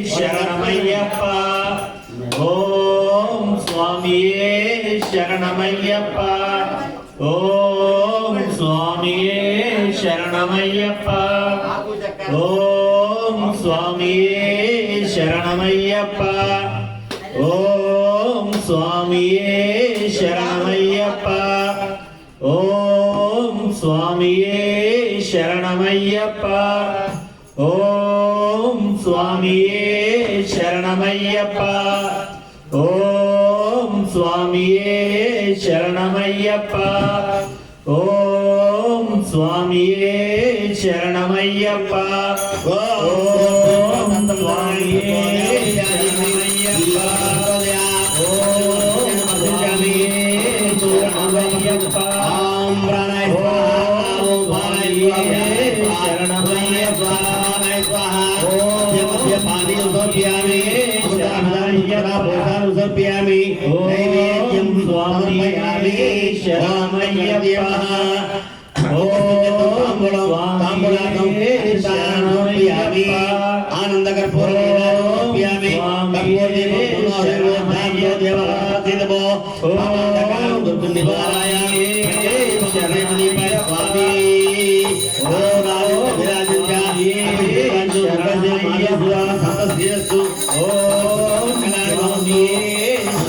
శరణమయ్యప్ప ఓం స్వామియే శరణమయ్యప్ప ఓం స్వామియే శరణమయ్యప్ప ఓం స్వామియే శరణమయ్యప్ప ఓం స్వామియే శరణమయ్యప్ప ఓం స్వామియే శరణమయ్యప్ప ఓం స్వామియే శరణమయ్యప్ప ఓం స్వామియే శరణమయ్యప్ప ఓం స్వామియే శరణమయ్యప్ప ఓం స్వామియే శరణమయ్యప్ప ఓం స్వామియే శరణమయ్యప్ప ఓం స్వామియే శరణమయ్యప్ప पानी उदर्पयामि उदर्पयामि नैवेद्यं समर्पयामि शरणमय्यप्पः ताम्बूलाकं आनन्दकर्पूरमर्पयामि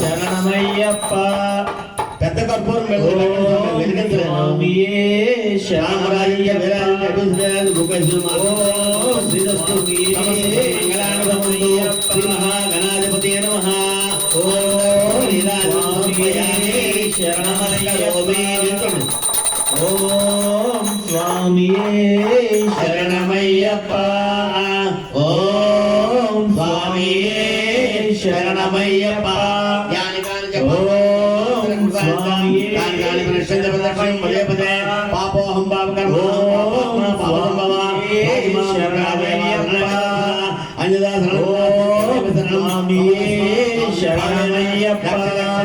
శరణమయ్యప్ప పెద్ద కర్పూరం వెలిగించే గణాధిపతి నమః ఓం స్వామియే శరణమయ్యప్ప ఓం స్వామియే శరణమయ్యప్ప పాపోహం పాపకర్మ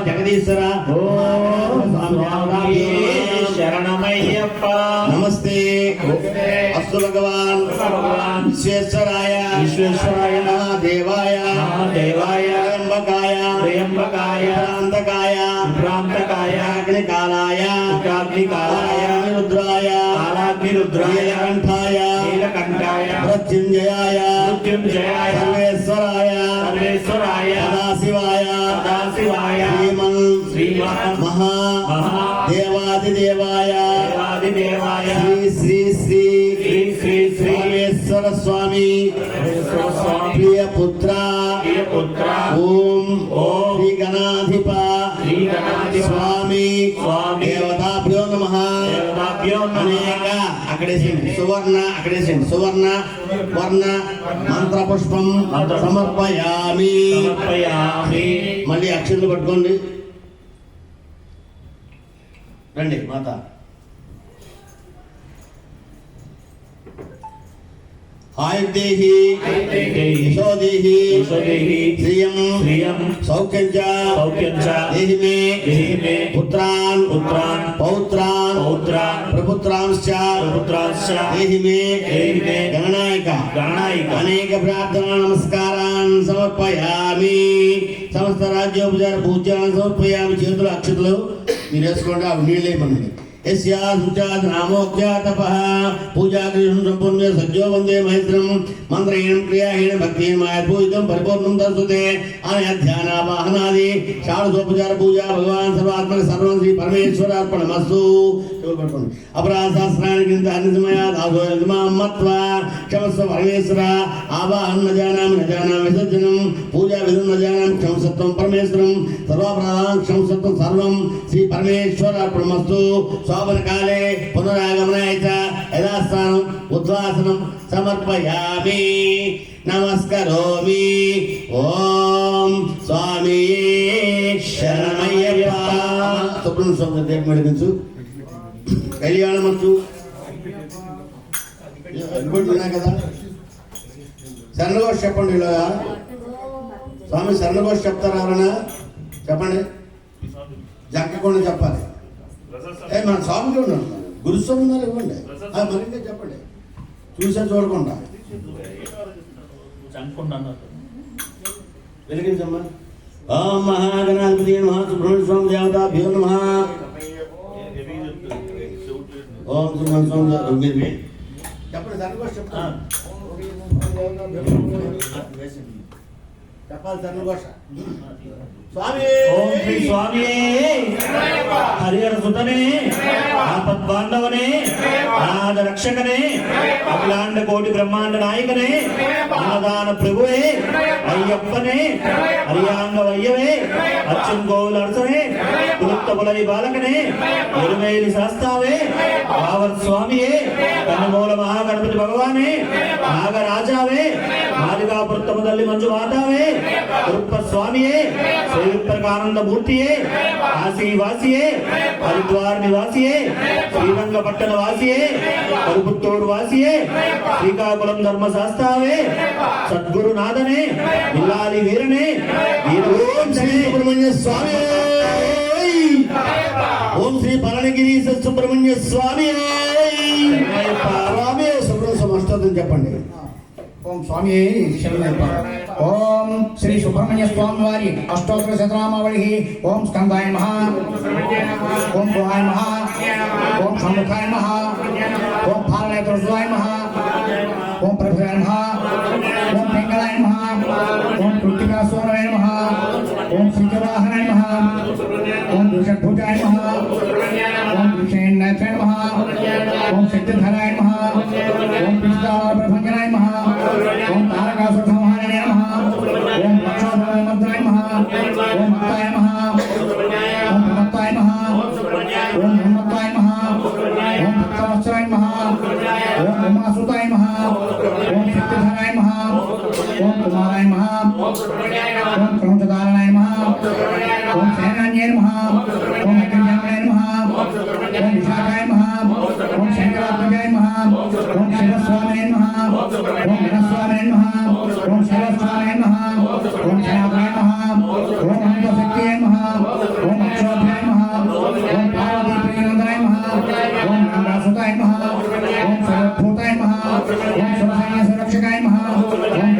జగదీశ్వర శరణమయ్యప్ప నమస్తే అస్తు భగవాన్ విశ్వేశ్వరాయ విశ్వేశ్వరాయ దేవాయ దేవాయ త్ర్యంబకాయ త్ర్యంబకాయ భ్రాంతకాయ భ్రాంతకాయ అగ్నికాలాయ అగ్నికాలాయ రుద్రాయ కాలాగ్నిరుద్రాయ కంఠాయ నీలకంఠాయ మృత్యుంజయాయ మృత్యుంజయాయ సర్వేశ్వరాయ సర్వేశ్వరాయ సదాశివాయ సదాశివాయ శ్రీమన్ శ్రీమన్ మహా దేవాదిదేవాయ దేవాదిదేవాయ శ్రీ శ్రీ శ్రీ శ్రీ శ్రీ సోమేశ్వర స్వామి ప్రియ పుత్ర ఓం ఓం శ్రీ గణాధిప స్వామి దేవతాభ్యో నమః అనేక అక్కడేసింది సువర్ణ అక్కడేసింది సువర్ణ వర్ణ మంత్ర పుష్పం సమర్పయామి మళ్ళీ అక్షరాలు పట్టుకోండి రండి మాత ఆయుర్దేహి యశోదేహి శ్రియం సౌఖ్యంచ దేహి మే పుత్రాన్ పౌత్రాన్ ప్రపుత్రాంశ్చ దేహి మే గణనాయక అనేక ప్రార్థనా నమస్కారాన్ సమర్పయామి సమస్త రాజ్యోపచార పూజాన్ని సమర్పయామి చేతులు అక్షతలు మీరు వేసుకోండి అవి నీళ్ళేమనండి नामोक्त्यातपः पूजा संपूर्ण सज्जो वंदे महेन्द्रं मंत्रहीन क्रियाहीन भक्तिहीन मायापूजितं परिपूर्णं दर्शते अनध्यानावाहनादि षाडशोपचार पूजा भगवान सर्वात्मक सर्वं श्री परमेश्वरार्पणमस्तु अपराधशास्त्राणि किन्तु अन्यसमयात् आदोयमां मत्वा क्षमस्व परमेश्वर आवाहनं न जानामि विसर्जनं पूजा विधं न जानामि क्षमसत्वं परमेश्वरं सर्वापराधान् क्षमसत्वं सर्वं श्री परमेश्वरार्पणमस्तु शोभन काले पुनरागमनाय च यथास्थानं उद्वासनं समर्पयामि नमस्करोमि ओम स्वामी शरणमయ్యప్ప సుబ్రహ్మణ్య స్వామి దగ్గర మెడిగించు కళ్యాణమస్తు అనుకుంటున్నా కదా శరణఘోష చెప్పండి ఇలా స్వామి శరణఘోష చెప్తారా ఎవరైనా చెప్పండి జక్కకుండా చెప్పాలి మన స్వామికి ఉన్నాడు గురుస్వామి ఉన్నారు ఇవ్వండి మరింటే చెప్పండి చూసా చూడకుండా వెలిగించమ్మా. ఓం మహాగణాధిపతి నమః సుబ్రహ్మణ్య స్వామి దేవతాభ్యో నమః. ఓం సుబ్రహ్మణ్య స్వామి చెప్పండి సర్వఘోష చెప్పాలి సర్వఘోష. స్వామి ఓం శ్రీ స్వామి హరిహర సుతనే ఆపద్బాంధవనే అనాథ రక్షకనే అఖిలాండ కోటి బ్రహ్మాండ నాయకనే అన్నదాన ప్రభువే అయ్యప్పనే హరియాంగ వయ్యవే అచ్చం గోవుల అరసనే కులుత్తపులరి బాలకనే ఎరుమేలి శాస్తావే రావత్ స్వామియే కన్నమూల మహాగణపతి భగవానే నాగరాజావే మాలికాపురత్తమ తల్లి మంజు మాతావే కృప స్వామియే శ్రీవిప్రకానంద మూర్తియే కాశీవాసియే హరిద్వార్ నివాసియే శ్రీరంగపట్టణ వాసియే కరుపుత్తూరు వాసియే శ్రీకాకుళం ధర్మశాస్త్రావే సద్గురునాథనే ఇల్లాలి వీరనే ఓం శ్రీ సుబ్రహ్మణ్య స్వామి. ఓం శ్రీ పళనిగిరి సుబ్రహ్మణ్య స్వామి. స్వామి సుబ్రహ్మణ్య అష్టోత్తరం చెప్పండి. ఓం స్వామి శరణయ్యప్ప. ఓం శ్రీ సుబ్రహ్మణ్య స్వామి వారి అష్టోత్తర శతనామావళి. ఓం స్కందాయ నమః, ఓం గోహాయ నమః, ఓం షణ్ముఖాయ నమః, ఓం పాలనేత్రసుదాయ నమః, ఓం ప్రభువాయ నమః, ఓం పింగళాయ నమః, ఓం కృత్తికాసూరాయ నమః, ఓం శ్రీవాహనాయ నమః, ఓం వృషభుజాయ నమః, ఓం విషేణాయ నమః, ఓం శక్తిధరాయ నమః, ఓం పిస్తాప్రభంజనాయ నమః, ఓం తారకాసుర సంహారాయ నమః, ఓం లక్షోధరాయ నమః, ఓం మత్తాయ నమః, ఓం ప్రమత్తాయ నమః, ఓం హనుమత్తాయ నమః, ఓం భక్తవత్సరాయ నమః, ఓం ఉమాసుతాయ నమః, ఓం శక్తిధరాయ నమః, ఓం కుమారాయ నమః, ఓం క్రౌంచదారణాయ నమః, ఓం సేనాన్యాయ నమః, ఓం అగ్నిజానాయ నమః, ఓం విశాఖాయ నమః, ఓం శంకరాత్మజాయ నమః, ఓం శివస్వామినే నమః, ఓం వినస్వామినే నమః, ఓం శైలస్వామినే నమః, ఓం శనాథాయ నమః, ఓం అనంతశక్తియే నమః, ఓం అక్షోభ్యాయ నమః, ఓం పార్వతీప్రియనందనాయ నమః, ఓం గంగాసుతాయ నమః, ఓం సర్వభూతాయ నమః, ఓం సురసైన్య సురక్షకాయ నమః, ఓం